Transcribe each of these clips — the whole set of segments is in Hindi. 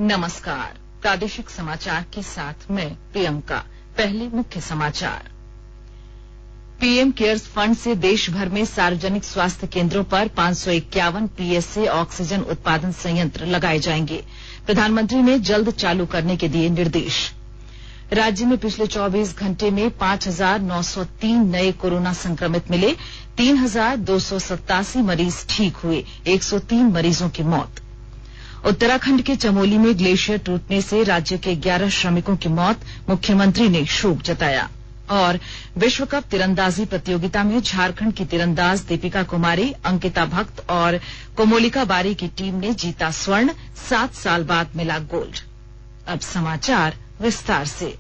नमस्कार। प्रादेशिक समाचार के साथ मैं प्रियंका। पहले मुख्य समाचार। पीएम केयर्स फंड से देश भर में सार्वजनिक स्वास्थ्य केंद्रों पर 551 पीएसए ऑक्सीजन उत्पादन संयंत्र लगाए जाएंगे। प्रधानमंत्री ने जल्द चालू करने के दिए निर्देश। राज्य में पिछले 24 घंटे में 5,903 नए कोरोना संक्रमित मिले। 3,287 मरीज ठीक हुए। 103 मरीजों की मौत। उत्तराखंड के चमोली में ग्लेशियर टूटने से राज्य के 11 श्रमिकों की मौत, मुख्यमंत्री ने शोक जताया। और विश्व कप तीरंदाजी प्रतियोगिता में झारखंड की तीरंदाज दीपिका कुमारी, अंकिता भक्त और कोमोलिका बारी की टीम ने जीता स्वर्ण। 7 साल बाद मिला गोल्ड। अब समाचार विस्तार से।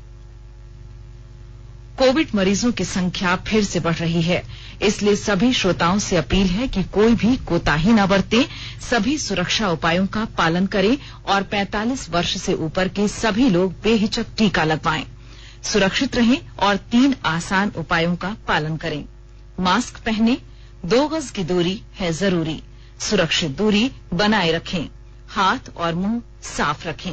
कोविड मरीजों की संख्या फिर से बढ़ रही है, इसलिए सभी श्रोताओं से अपील है कि कोई भी कोताही न बरतें, सभी सुरक्षा उपायों का पालन करें और 45 वर्ष से ऊपर के सभी लोग बेहिचक टीका लगवाएं। सुरक्षित रहें और 3 आसान उपायों का पालन करें। मास्क पहनें, 2 गज की दूरी है जरूरी, सुरक्षित दूरी बनाए रखें, हाथ और मुंह साफ रखें।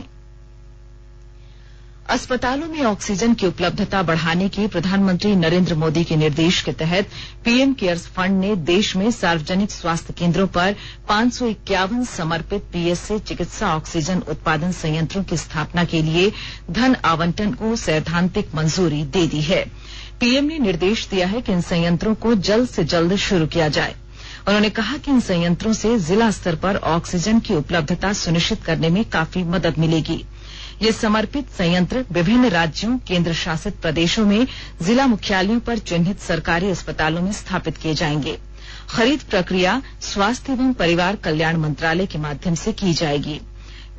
अस्पतालों में ऑक्सीजन की उपलब्धता बढ़ाने के प्रधानमंत्री नरेंद्र मोदी के निर्देश के तहत पीएम केयर्स फंड ने देश में सार्वजनिक स्वास्थ्य केंद्रों पर 551 समर्पित पीएसए चिकित्सा ऑक्सीजन उत्पादन संयंत्रों की स्थापना के लिए धन आवंटन को सैद्धांतिक मंजूरी दे दी है। पीएम ने निर्देश दिया है कि इन संयंत्रों को जल्द से जल्द शुरू किया जाए। उन्होंने कहा कि इन संयंत्रों से जिला स्तर पर ऑक्सीजन की उपलब्धता सुनिश्चित करने में काफी मदद मिलेगी। ये समर्पित संयंत्र विभिन्न राज्यों, केंद्र शासित प्रदेशों में जिला मुख्यालयों पर चिन्हित सरकारी अस्पतालों में स्थापित किए जाएंगे। खरीद प्रक्रिया स्वास्थ्य एवं परिवार कल्याण मंत्रालय के माध्यम से की जाएगी।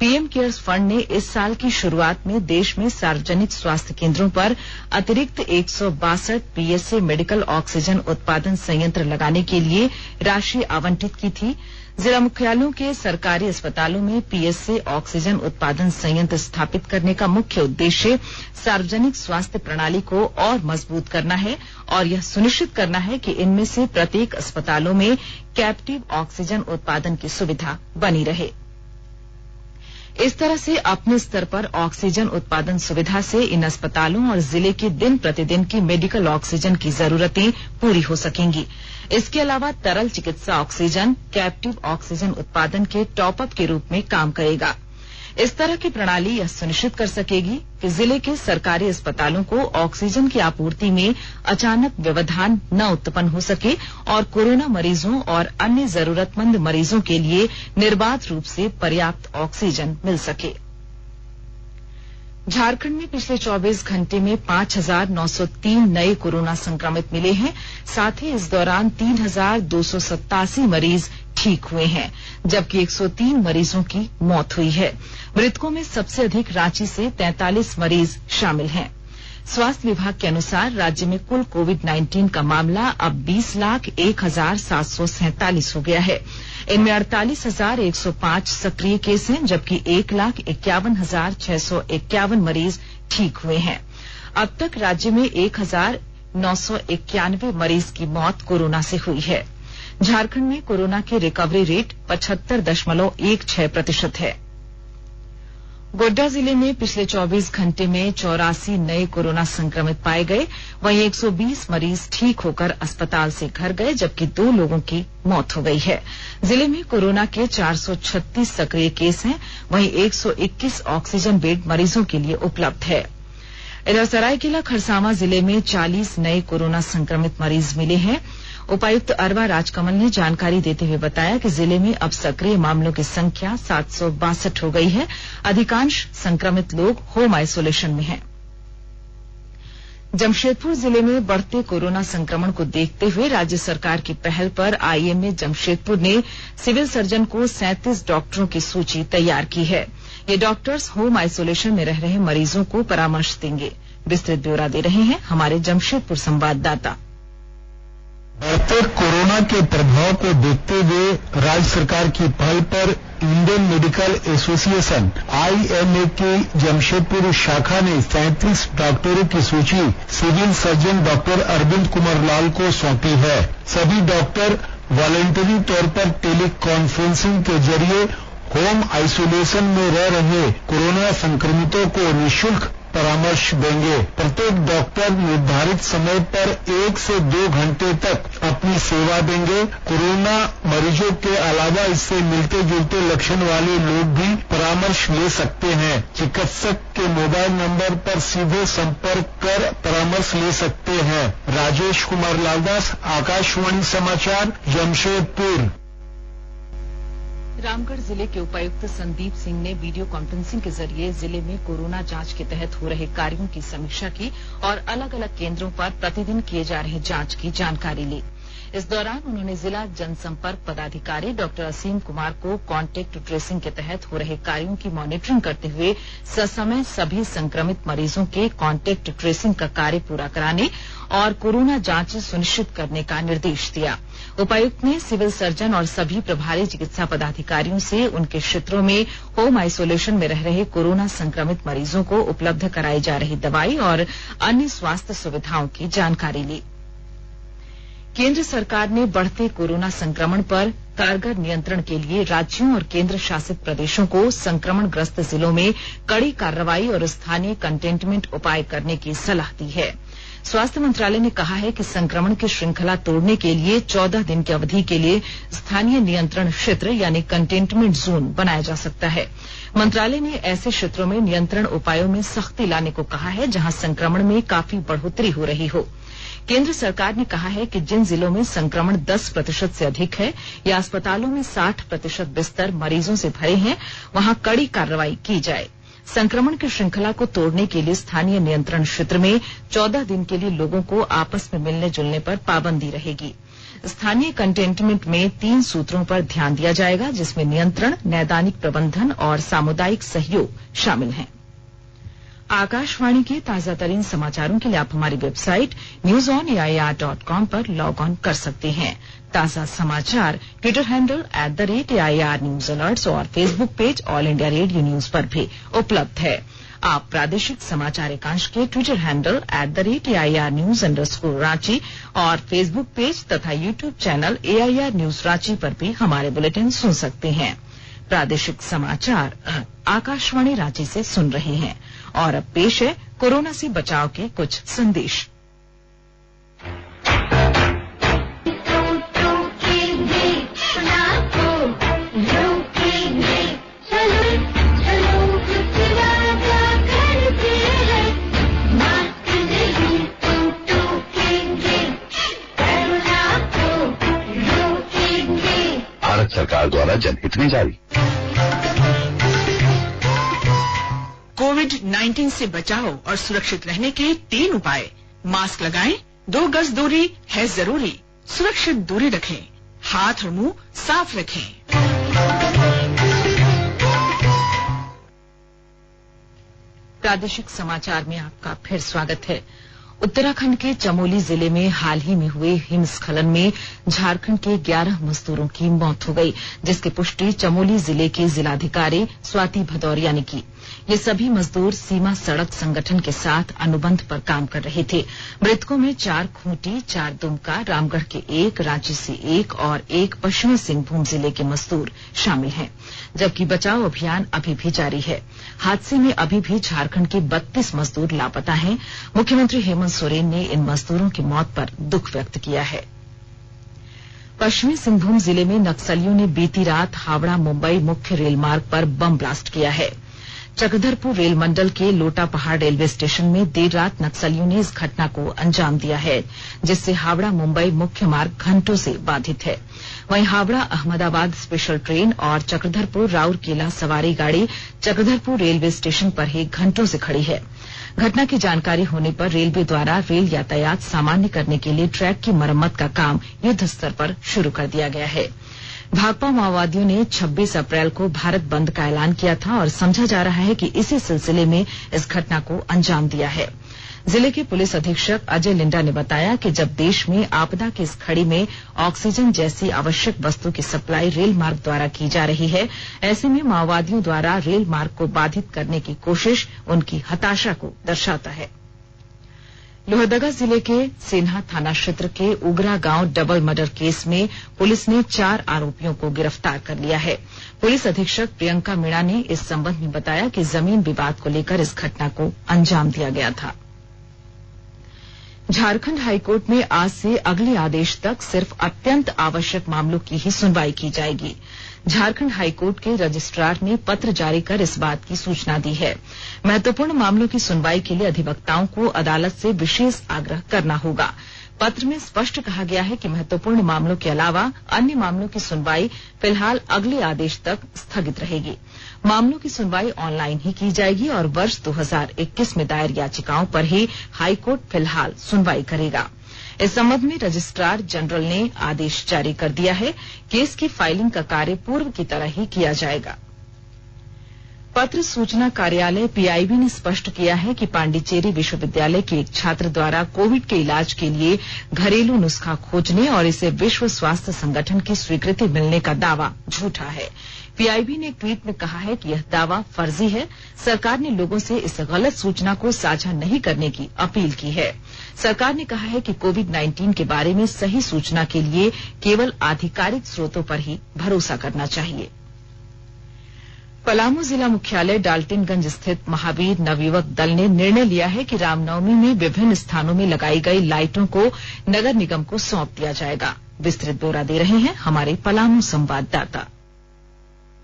पीएम केयर्स फंड ने इस साल की शुरुआत में देश में सार्वजनिक स्वास्थ्य केंद्रों पर अतिरिक्त 162 पीएसए मेडिकल ऑक्सीजन उत्पादन संयंत्र लगाने के लिए राशि आवंटित की थी। जिला मुख्यालयों के सरकारी अस्पतालों में पीएसए ऑक्सीजन उत्पादन संयंत्र स्थापित करने का मुख्य उद्देश्य सार्वजनिक स्वास्थ्य प्रणाली को और मजबूत करना है और यह सुनिश्चित करना है कि इनमें से प्रत्येक अस्पतालों में कैप्टिव ऑक्सीजन उत्पादन की सुविधा बनी रहे। इस तरह से अपने स्तर पर ऑक्सीजन उत्पादन सुविधा से इन अस्पतालों और जिले की दिन प्रतिदिन की मेडिकल ऑक्सीजन की जरूरतें पूरी हो सकेंगी। इसके अलावा तरल चिकित्सा ऑक्सीजन कैप्टिव ऑक्सीजन उत्पादन के टॉपअप के रूप में काम करेगा। इस तरह की प्रणाली यह सुनिश्चित कर सकेगी कि जिले के सरकारी अस्पतालों को ऑक्सीजन की आपूर्ति में अचानक व्यवधान न उत्पन्न हो सके और कोरोना मरीजों और अन्य जरूरतमंद मरीजों के लिए निर्बाध रूप से पर्याप्त ऑक्सीजन मिल सके। झारखंड में पिछले 24 घंटे में 5,903 नए कोरोना संक्रमित मिले हैं। साथ ही इस दौरान 3,287 मरीज ठीक हुए हैं, जबकि 103 मरीजों की मौत हुई है। मृतकों में सबसे अधिक रांची से 43 मरीज शामिल हैं। स्वास्थ्य विभाग के अनुसार राज्य में कुल कोविड-19 का मामला अब 20,01,747 हो गया है। इनमें 48,105 सक्रिय केस हैं, जबकि 1,51,651 मरीज ठीक हुए हैं। अब तक राज्य में 1,991 मरीज की मौत कोरोना से हुई है। झारखंड में कोरोना की रिकवरी रेट 75.16% है। गोड्डा जिले में पिछले 24 घंटे में 84 नए कोरोना संक्रमित पाए गए। वहीं 120 मरीज ठीक होकर अस्पताल से घर गए, जबकि 2 लोगों की मौत हो गई है। जिले में कोरोना के 436 सक्रिय केस हैं। वहीं 121 ऑक्सीजन बेड मरीजों के लिए उपलब्ध है। इधर सरायकेला खरसावां जिले में 40 नए कोरोना संक्रमित मरीज मिले हैं। उपायुक्त अरवा राजकमल ने जानकारी देते हुए बताया कि जिले में अब सक्रिय मामलों की संख्या 762 हो गई है। अधिकांश संक्रमित लोग होम आइसोलेशन में हैं। जमशेदपुर जिले में बढ़ते कोरोना संक्रमण को देखते हुए राज्य सरकार की पहल पर आईएमए जमशेदपुर ने सिविल सर्जन को 37 डॉक्टरों की सूची तैयार की है। ये डॉक्टर्स होम आइसोलेशन में रह रहे मरीजों को परामर्श देंगे। विस्तृत ब्यौरा दे रहे हैं हमारे जमशेदपुर संवाददाता। बढ़ते कोरोना के प्रभाव को देखते हुए राज्य सरकार की पहल पर इंडियन मेडिकल एसोसिएशन आईएमए की जमशेदपुर शाखा ने 37 डॉक्टरों की सूची civil surgeon doctor Arvind Kumar Lal को सौंपी है। सभी डॉक्टर वॉलंटरी तौर पर टेली कॉन्फ्रेंसिंग के जरिए होम आइसोलेशन में रह रहे कोरोना संक्रमितों को निःशुल्क परामर्श देंगे। प्रत्येक डॉक्टर निर्धारित समय पर 1 से 2 घंटे तक अपनी सेवा देंगे। कोरोना मरीजों के अलावा इससे मिलते जुलते लक्षण वाले लोग भी परामर्श ले सकते हैं। चिकित्सक के मोबाइल नंबर पर सीधे संपर्क कर परामर्श ले सकते हैं। राजेश कुमार लालदास, आकाशवाणी समाचार, जमशेदपुर। रामगढ़ जिले के उपायुक्त संदीप सिंह ने वीडियो कॉन्फ्रेंसिंग के जरिए जिले में कोरोना जांच के तहत हो रहे कार्यों की समीक्षा की और अलग अलग केंद्रों पर प्रतिदिन किए जा रहे जांच की जानकारी ली। इस दौरान उन्होंने जिला जनसंपर्क पदाधिकारी डॉक्टर असीम कुमार को कॉन्टेक्ट ट्रेसिंग के तहत हो रहे कार्यों की मॉनिटरिंग करते हुए ससमय सभी संक्रमित मरीजों के कॉन्टेक्ट ट्रेसिंग का कार्य पूरा कराने और कोरोना जांच सुनिश्चित करने का निर्देश दिया। उपायुक्त ने सिविल सर्जन और सभी प्रभारी चिकित्सा पदाधिकारियों से उनके क्षेत्रों में होम आइसोलेशन में रह रहे कोरोना संक्रमित मरीजों को उपलब्ध कराई जा रही दवाई और अन्य स्वास्थ्य सुविधाओं की जानकारी ली। केंद्र सरकार ने बढ़ते कोरोना संक्रमण पर कारगर नियंत्रण के लिए राज्यों और केंद्र शासित प्रदेशों को संक्रमणग्रस्त जिलों में कड़ी कार्रवाई और स्थानीय कंटेनमेंट उपाय करने की सलाह दी है। स्वास्थ्य मंत्रालय ने कहा है कि संक्रमण की श्रृंखला तोड़ने के लिए 14 दिन की अवधि के लिए स्थानीय नियंत्रण क्षेत्र यानी कंटेनमेंट जोन बनाया जा सकता है। मंत्रालय ने ऐसे क्षेत्रों में नियंत्रण उपायों में सख्ती लाने को कहा है जहां संक्रमण में काफी बढ़ोतरी हो रही हो। केंद्र सरकार ने कहा है कि जिन जिलों में संक्रमण 10% से अधिक है या अस्पतालों में 60% बिस्तर मरीजों से भरे हैं, वहां कड़ी कार्रवाई की जाए। संक्रमण की श्रृंखला को तोड़ने के लिए स्थानीय नियंत्रण क्षेत्र में 14 दिन के लिए लोगों को आपस में मिलने जुलने पर पाबंदी रहेगी। स्थानीय कंटेनमेंट में 3 सूत्रों पर ध्यान दिया जाएगा, जिसमें नियंत्रण, नैदानिक प्रबंधन और सामुदायिक सहयोग शामिल हैं। आकाशवाणी के ताजा तरीन समाचारों के लिए आप हमारी वेबसाइट newsonair.com पर लॉग ऑन कर सकते हैं। ताजा समाचार Twitter handle @AIR news alerts और Facebook page All India Radio news पर भी उपलब्ध है। आप प्रादेशिक समाचार एकांश के ट्विटर हैंडल @AIR न्यूज_रांची और फेसबुक पेज तथा YouTube channel AIR news Ranchi पर भी हमारे बुलेटिन सुन सकते हैं। प्रादेशिक समाचार आकाशवाणी रांची से सुन रहे हैं और अब पेश है कोरोना से बचाव के कुछ संदेश। भारत सरकार द्वारा जनहित में जारी। कोविड-19 से बचाव और सुरक्षित रहने के 3 उपाय। मास्क लगाएं, 2 गज दूरी है जरूरी, सुरक्षित दूरी रखें, हाथ और मुंह साफ रखें। प्रादेशिक समाचार में आपका फिर स्वागत है। उत्तराखंड के चमोली जिले में हाल ही में हुए हिमस्खलन में झारखंड के 11 मजदूरों की मौत हो गई, जिसकी पुष्टि चमोली जिले के जिलाधिकारी स्वाति भदौरिया ने की। ये सभी मजदूर सीमा सड़क संगठन के साथ अनुबंध पर काम कर रहे थे। मृतकों में 4 खूंटी, 4 दुमका, रामगढ़ के 1, रांची से 1 और 1 पश्चिमी सिंहभूम जिले के मजदूर शामिल हैं, जबकि बचाव अभियान अभी भी जारी है। हादसे में अभी भी झारखंड के 32 मजदूर लापता हैं। मुख्यमंत्री हेमंत सोरेन ने इन मजदूरों की मौत पर दुख व्यक्त किया है। पश्चिमी सिंहभूम जिले में नक्सलियों ने बीती रात हावड़ा मुंबई मुख्य रेल मार्ग पर बम ब्लास्ट किया है। चक्रधरपुर रेल मंडल के लोटा पहाड़ रेलवे स्टेशन में देर रात नक्सलियों ने इस घटना को अंजाम दिया है, जिससे हावड़ा मुंबई मुख्य मार्ग घंटों से बाधित है। वहीं हावड़ा अहमदाबाद स्पेशल ट्रेन और चक्रधरपुर राउरकेला सवारी गाड़ी चक्रधरपुर रेलवे स्टेशन पर ही घंटों से खड़ी है। घटना की जानकारी होने पर रेलवे द्वारा रेल यातायात सामान्य करने के लिए ट्रैक की मरम्मत का काम युद्ध स्तर पर शुरू कर दिया गया है। भाकपा माओवादियों ने 26 अप्रैल को भारत बंद का ऐलान किया था और समझा जा रहा है कि इसी सिलसिले में इस घटना को अंजाम दिया है। जिले के पुलिस अधीक्षक अजय लिंडा ने बताया कि जब देश में आपदा की इस घड़ी में ऑक्सीजन जैसी आवश्यक वस्तु की सप्लाई रेल मार्ग द्वारा की जा रही है, ऐसे में माओवादियों द्वारा रेल मार्ग को बाधित करने की कोशिश उनकी हताशा को दर्शाता है। लोहरदगा जिले के सेन्हा थाना क्षेत्र के उगरा गांव डबल मर्डर केस में पुलिस ने 4 आरोपियों को गिरफ्तार कर लिया है। पुलिस अधीक्षक प्रियंका मीणा ने इस संबंध में बताया कि जमीन विवाद को लेकर इस घटना को अंजाम दिया गया था। झारखंड हाईकोर्ट में आज से अगले आदेश तक सिर्फ अत्यंत आवश्यक मामलों की ही सुनवाई की जाएगी। झारखंड हाईकोर्ट के रजिस्ट्रार ने पत्र जारी कर इस बात की सूचना दी है। महत्वपूर्ण मामलों की सुनवाई के लिए अधिवक्ताओं को अदालत से विशेष आग्रह करना होगा। पत्र में स्पष्ट कहा गया है कि महत्वपूर्ण मामलों के अलावा अन्य मामलों की सुनवाई फिलहाल अगले आदेश तक स्थगित रहेगी। मामलों की सुनवाई ऑनलाइन ही की जाएगी और वर्ष 2021 में दायर याचिकाओं पर ही हाईकोर्ट फिलहाल सुनवाई करेगा। इस संबंध में रजिस्ट्रार जनरल ने आदेश जारी कर दिया है। केस की फाइलिंग का कार्य पूर्व की तरह ही किया जाएगा। पत्र सूचना कार्यालय पीआईबी ने स्पष्ट किया है कि पांडिचेरी विश्वविद्यालय के एक छात्र द्वारा कोविड के इलाज के लिए घरेलू नुस्खा खोजने और इसे विश्व स्वास्थ्य संगठन की स्वीकृति मिलने का दावा झूठा है। पीआईबी ने एक ट्वीट में कहा है कि यह दावा फर्जी है। सरकार ने लोगों से इस गलत सूचना को साझा नहीं करने की अपील की है। सरकार ने कहा है कि कोविड-19 के बारे में सही सूचना के लिए केवल आधिकारिक स्रोतों पर ही भरोसा करना चाहिए। पलामू जिला मुख्यालय डाल्टनगंज स्थित महावीर नवयुवक दल ने निर्णय लिया है कि रामनवमी में विभिन्न स्थानों में लगाई गई लाइटों को नगर निगम को सौंप दिया जाएगा। विस्तृत ब्यौरा दे रहे हैं हमारे पलामू संवाददाता।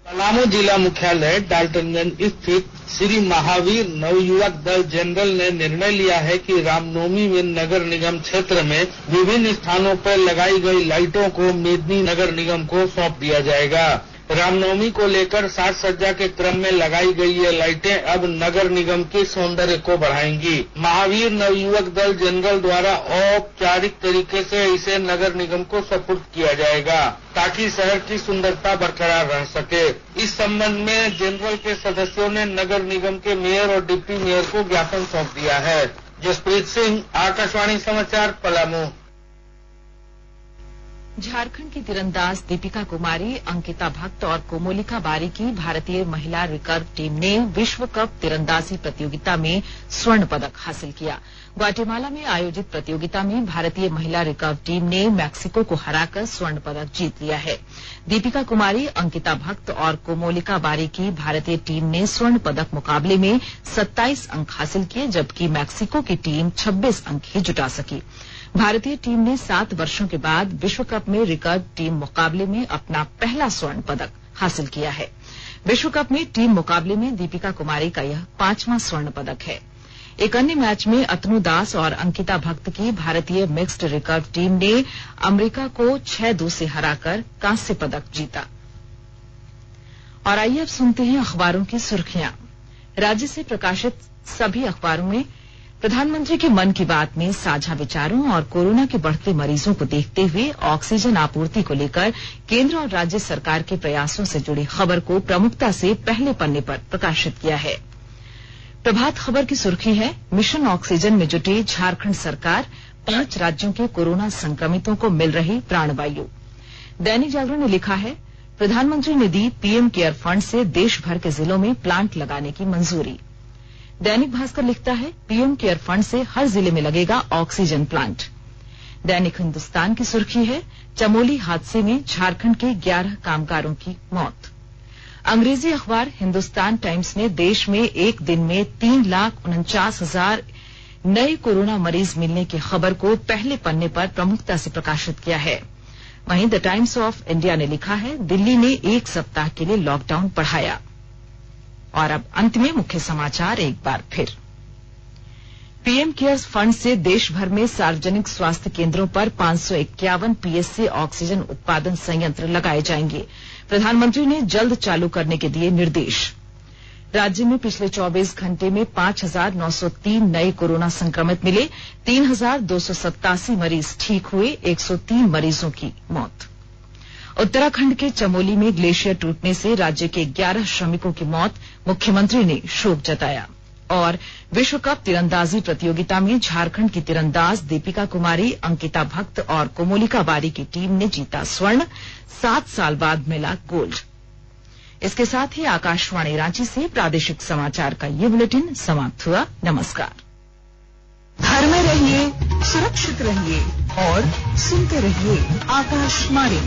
पलामू जिला मुख्यालय डाल्टनगंज स्थित श्री महावीर नवयुवक दल जनरल ने निर्णय लिया है कि रामनवमी में नगर निगम क्षेत्र में विभिन्न स्थानों पर लगाई गई लाइटों को मेदिनी नगर निगम को सौंप दिया जाएगा। रामनवमी को लेकर साज सज्जा के क्रम में लगाई गई ये लाइटें अब नगर निगम के सौंदर्य को बढ़ाएंगी। महावीर नवयुवक दल जनरल द्वारा औपचारिक तरीके से इसे नगर निगम को सुपुर्द किया जाएगा ताकि शहर की सुंदरता बरकरार रह सके। इस संबंध में जनरल के सदस्यों ने नगर निगम के मेयर और डिप्टी मेयर को ज्ञापन सौंप दिया है। जसप्रीत सिंह, आकाशवाणी समाचार, पलामू। झारखंड की तीरंदाज दीपिका कुमारी, अंकिता भट्ट और कोमोलिका बारी की भारतीय महिला रिकर्व टीम ने विश्व कप तीरंदाजी प्रतियोगिता में स्वर्ण पदक हासिल किया। ग्वाटेमाला में आयोजित प्रतियोगिता में भारतीय महिला रिकर्व टीम ने मैक्सिको को हराकर स्वर्ण पदक जीत लिया है। दीपिका कुमारी, अंकिता भट्ट और कोमोलिका बारी की भारतीय टीम ने स्वर्ण पदक मुकाबले में 27 अंक हासिल किए, जबकि मैक्सिको की टीम 26 अंक ही जुटा सकी। भारतीय टीम ने 7 वर्षों के बाद विश्व कप में रिकर्व टीम मुकाबले में अपना पहला स्वर्ण पदक हासिल किया है। विश्व कप में टीम मुकाबले में दीपिका कुमारी का यह 5वां स्वर्ण पदक है। एक अन्य मैच में अतनु दास और अंकिता भट्ट की भारतीय मिक्स्ड रिकर्व टीम ने अमेरिका को 6-2 से हराकर कांस्य पदक जीता। और आइए अब सुनते हैं अखबारों की सुर्खियां। राज्य से प्रकाशित सभी अखबारों में प्रधानमंत्री के मन की बात में साझा विचारों और कोरोना के बढ़ते मरीजों को देखते हुए ऑक्सीजन आपूर्ति को लेकर केंद्र और राज्य सरकार के प्रयासों से जुड़ी खबर को प्रमुखता से पहले पन्ने पर प्रकाशित किया है। प्रभात खबर की सुर्खी है, मिशन ऑक्सीजन में जुटी झारखंड सरकार, 5 राज्यों के कोरोना संक्रमितों को मिल रही प्राणवायु। दैनिक जागरण ने लिखा है, प्रधानमंत्री ने दी पीएम केयर फंड से देश भर के जिलों में प्लांट लगाने की मंजूरी। दैनिक भास्कर लिखता है, पीएम केयर फंड से हर जिले में लगेगा ऑक्सीजन प्लांट। दैनिक हिंदुस्तान की सुर्खी है, चमोली हादसे में झारखंड के 11 कामगारों की मौत। अंग्रेजी अखबार हिंदुस्तान टाइम्स ने देश में एक दिन में 3,49,000 नए कोरोना मरीज मिलने की खबर को पहले पन्ने पर प्रमुखता से प्रकाशित किया है। वहीं द टाइम्स ऑफ इंडिया ने लिखा है, दिल्ली ने 1 सप्ताह के लिए लॉकडाउन बढ़ाया। और अब अंत में मुख्य समाचार एक बार फिर। पीएम केयर्स फंड से देश भर में सार्वजनिक स्वास्थ्य केंद्रों पर 551 पीएसए ऑक्सीजन उत्पादन संयंत्र लगाए जाएंगे। प्रधानमंत्री ने जल्द चालू करने के दिए निर्देश। राज्य में पिछले 24 घंटे में 5,903 नए कोरोना संक्रमित मिले, 3,287 मरीज ठीक हुए, 103 मरीजों की मौत। उत्तराखंड के चमोली में ग्लेशियर टूटने से राज्य के 11 श्रमिकों की मौत, मुख्यमंत्री ने शोक जताया। और विश्व कप तीरंदाजी प्रतियोगिता में झारखंड की तीरंदाज दीपिका कुमारी, अंकिता भट्ट और कोमोलिका बारी की टीम ने जीता स्वर्ण, 7 साल बाद मिला गोल्ड। इसके साथ ही आकाशवाणी रांची से प्रादेशिक समाचार का ये बुलेटिन समाप्त हुआ। नमस्कार। घर में रहिए, सुरक्षित रहिए और सुनते रहिए आकाशवाणी।